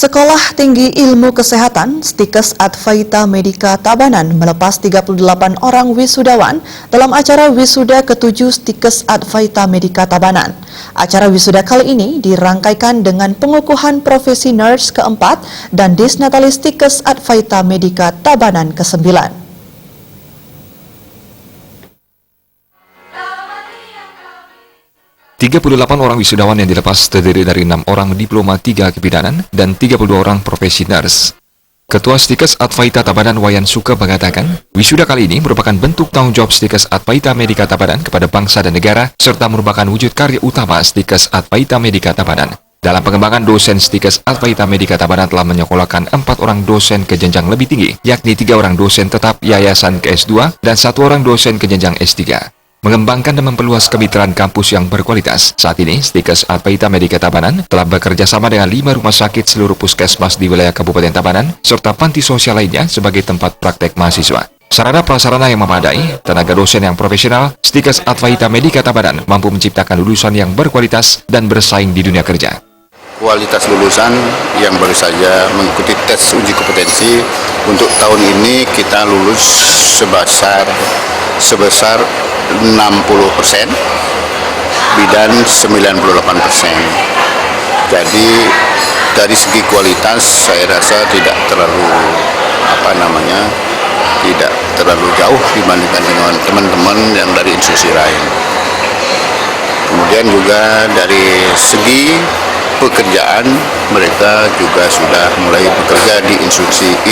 Sekolah Tinggi Ilmu Kesehatan Stikes Advaita Medika Tabanan melepas 38 orang wisudawan dalam acara wisuda ke-7 Stikes Advaita Medika Tabanan. Acara wisuda kali ini dirangkaikan dengan pengukuhan profesi nurse ke-4 dan disnatalis Stikes Advaita Medika Tabanan ke-9. 38 orang wisudawan yang dilepas terdiri dari 6 orang diploma 3 kebidanan dan 32 orang profesi nurse. Ketua Stikes Advaita Tabanan Wayan Suka mengatakan, wisuda kali ini merupakan bentuk tanggung jawab Stikes Advaita Medika Tabanan kepada bangsa dan negara, serta merupakan wujud karya utama Stikes Advaita Medika Tabanan. Dalam pengembangan dosen Stikes Advaita Medika Tabanan telah menyekolahkan 4 orang dosen ke jenjang lebih tinggi, yakni 3 orang dosen tetap yayasan ke S2 dan 1 orang dosen ke jenjang S3. Mengembangkan dan memperluas kemitraan kampus yang berkualitas. Saat ini, Stikes Advaita Medika Tabanan telah bekerja sama dengan 5 rumah sakit seluruh puskesmas di wilayah Kabupaten Tabanan, serta panti sosial lainnya sebagai tempat praktek mahasiswa. Sarana prasarana yang memadai, tenaga dosen yang profesional, Stikes Advaita Medika Tabanan mampu menciptakan lulusan yang berkualitas dan bersaing di dunia kerja. Kualitas lulusan yang baru saja mengikuti tes uji kompetensi untuk tahun ini kita lulus sebesar 60%, bidan 98%. Jadi dari segi kualitas saya rasa tidak terlalu tidak terlalu jauh dibandingkan dengan teman-teman yang dari institusi lain. Kemudian juga dari segi pekerjaan mereka juga sudah mulai bekerja di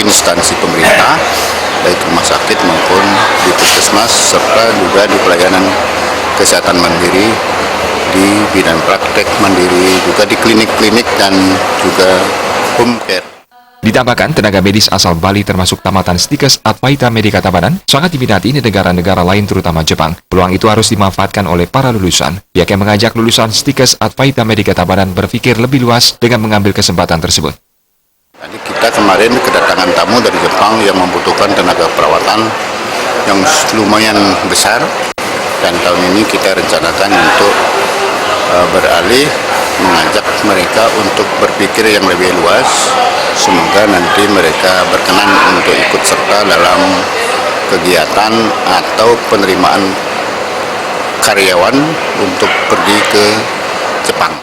instansi pemerintah, baik rumah sakit maupun di puskesmas, serta juga di pelayanan kesehatan mandiri, di bidang praktek mandiri, juga di klinik-klinik dan juga home care. Ditambahkan, tenaga medis asal Bali termasuk tamatan Stikes Advaita Medika Tabanan sangat diminati di negara-negara lain terutama Jepang. Peluang itu harus dimanfaatkan oleh para lulusan. Pihaknya mengajak lulusan Stikes Advaita Medika Tabanan berpikir lebih luas dengan mengambil kesempatan tersebut. Jadi kita kemarin kedatangan tamu dari Jepang yang membutuhkan tenaga perawatan yang lumayan besar, dan tahun ini kita rencanakan untuk beralih mengajak mereka untuk berpikir yang lebih luas. Semoga nanti mereka berkenan untuk ikut serta dalam kegiatan atau penerimaan karyawan untuk pergi ke Jepang.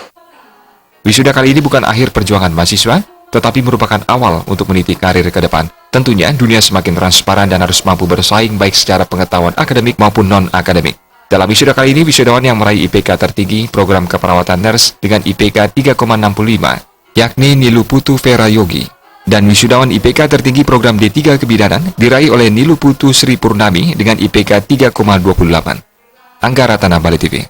Wisuda kali ini bukan akhir perjuangan mahasiswa, tetapi merupakan awal untuk meniti karir ke depan. Tentunya dunia semakin transparan dan harus mampu bersaing baik secara pengetahuan akademik maupun non-akademik. Dalam wisuda kali ini, wisudawan yang meraih IPK tertinggi program keperawatan nurse dengan IPK 3,65, yakni Niluputu Vera Yogi. Dan wisudawan IPK tertinggi program D3 kebidanan diraih oleh Niluputu Sri Purnami dengan IPK 3,28. Angga Ratana, Bali TV.